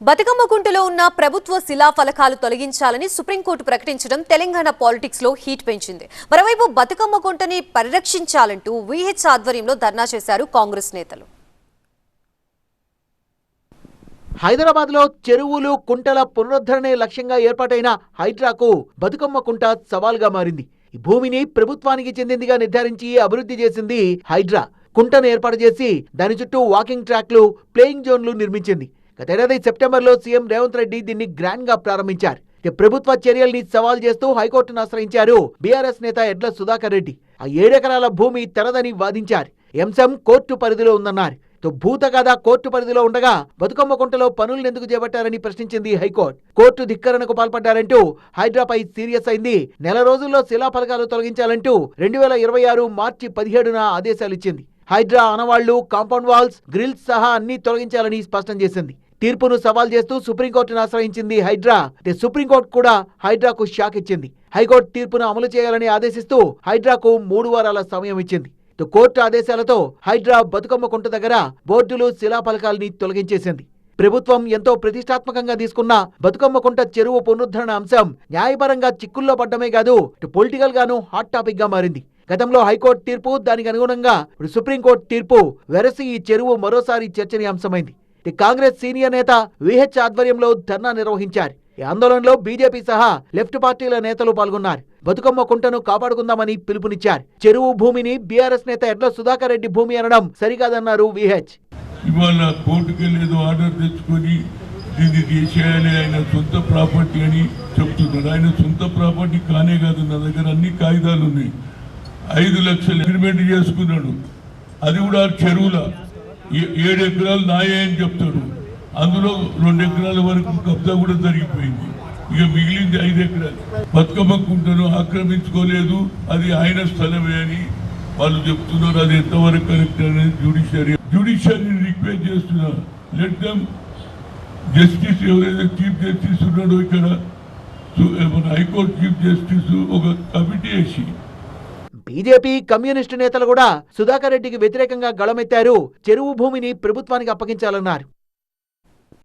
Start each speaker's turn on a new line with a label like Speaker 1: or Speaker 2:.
Speaker 1: బతుకమ్మ కుంటలో ఉన్న ప్రభుత్వ శిలాఫలకాలు తొలగించాలని సుప్రీంకోర్టు ప్రకటించడం తెలంగాణ పాలిటిక్స్ లో హీట్ పెంచింది. మరోవైపు బతుకమ్మ కుంటని పరిరక్షించాలంటూ విహెచ్ ఆధ్వర్యంలో ధర్నా చేశారు కాంగ్రెస్ నేతలు.
Speaker 2: హైదరాబాద్ లో చెరువులు కుంటల పునరుద్ధరణే లక్ష్యంగా ఏర్పాటైన హైడ్రాకు బతుకమ్మ కుంట సవాల్గా మారింది. ఈ భూమిని ప్రభుత్వానికి చెందిందిగా నిర్ధారించి అభివృద్ధి చేసింది హైడ్రా. కుంటను ఏర్పాటు చేసి దాని చుట్టూ వాకింగ్ ట్రాక్లు, ప్లేయింగ్ జోన్లు నిర్మించింది. గతేడాది సెప్టెంబర్లో సీఎం రేవంత్ రెడ్డి దీన్ని గ్రాండ్ గా ప్రారంభించారు. ప్రభుత్వ చర్యల్ని సవాల్ చేస్తూ హైకోర్టును ఆశ్రయించారు బీఆర్ఎస్ నేత ఎడ్ల సుధాకర్ రెడ్డి. ఆ 7 ఎకరాల భూమి తనదని వాదించారు. అంశం కోర్టు పరిధిలో ఉందన్నారు. భూతగాథ కోర్టు పరిధిలో ఉండగా బతుకమ్మ కుంటలో పనులెందుకు చేపట్టారని ప్రశ్నించింది హైకోర్టు. కోర్టు ధిక్కరణకు పాల్పడ్డారంటూ హైడ్రాపై సీరియస్ అయింది. నెల రోజుల్లో శిలాఫలకాలు తొలగించాలంటూ 2026 మార్చి 17న ఆదేశాలిచ్చింది. హైడ్రా ఆనవాళ్లు, కాంపౌండ్ వాల్స్, గ్రిల్స్ సహా అన్ని తొలగించాలని స్పష్టం చేసింది. తీర్పును సవాల్ చేస్తూ సుప్రీంకోర్టును ఆశ్రయించింది హైడ్రా. సుప్రీంకోర్టు కూడా హైడ్రాకు షాక్ ఇచ్చింది. హైకోర్టు తీర్పును అమలు చేయాలని ఆదేశిస్తూ హైడ్రాకు 3 వారాల సమయం ఇచ్చింది. కోర్టు ఆదేశాలతో హైడ్రా బతుకమ్మ కుంట దగ్గర బోర్డులు, శిలాఫలకాల్ని తొలగించేసింది. ప్రభుత్వం ఎంతో ప్రతిష్టాత్మకంగా తీసుకున్న బతుకమ్మ కుంట చెరువు పునరుద్ధరణ అంశం న్యాయపరంగా చిక్కుల్లో పడ్డమే కాదు, పొలిటికల్ గాను హాట్ టాపిక్ గా మారింది. గతంలో హైకోర్టు తీర్పు, దానికి అనుగుణంగా సుప్రీంకోర్టు తీర్పు వెరసి ఈ చెరువు మరోసారి చర్చనీయాంశమైంది. కాంగ్రెస్ సీనియర్ నేత విహెచ్ ఆధ్వర్యంలో ధర్నా నిర్వహించారు. ఈ ఆందోళనలో బీజేపీ సహా లెఫ్ట్ పార్టీల నేతలు పాల్గొన్నారు. బతుకమ్మ కుంటను కాపాడుకుందామని పిలుపునిచ్చారు. చెరువు భూమిని బీఆర్ఎస్ నేత ఎడ్ల సుధాకర్ రెడ్డి భూమి అనడం సరికాదన్నారు విహెచ్.
Speaker 3: ఇవాళ కోర్టుకెళ్ళేదో ఆర్డర్ తెచ్చుకొని దీన్ని తీసేయాలి, ఆయన సొంత ప్రాపర్టీ అని చెప్తున్నారు. ఆయన సొంత ప్రాపర్టీ కానే కాదు, నా దగ్గర అన్ని కాగితాలు ఉన్నాయి. 5 లక్షలు అగ్రిమెంట్ చేసుకున్నాడు. అది కూడా చెరువుల 7 ఎకరాలు నాయే అని చెప్తాడు. అందులో 2 ఎకరాల వరకు కబ్జా కూడా జరిగిపోయింది. ఇక మిగిలింది 5 ఎకరాలు. బతుకమ్మ కుంటను ఆక్రమించుకోలేదు, అది ఆయన స్థలమే అని వాళ్ళు చెప్తున్నారు. అది ఎంతవరకు కరెక్ట్ అనేది జ్యుడిషియరీని రిక్వెస్ట్ చేస్తున్నా. లెట్ దెమ్ జస్టిస్, ఎవరైతే చీఫ్ జస్టిస్ ఉన్నాడో ఇక్కడ హైకోర్టు చీఫ్ జస్టిస్ ఒక కమిటీ వేసి.
Speaker 2: బీజేపీ, కమ్యూనిస్టు నేతలు కూడా సుధాకర్ రెడ్డికి వ్యతిరేకంగా గళమెత్తారు. చెరువు భూమిని ప్రభుత్వానికి అప్పగించాలన్నారు.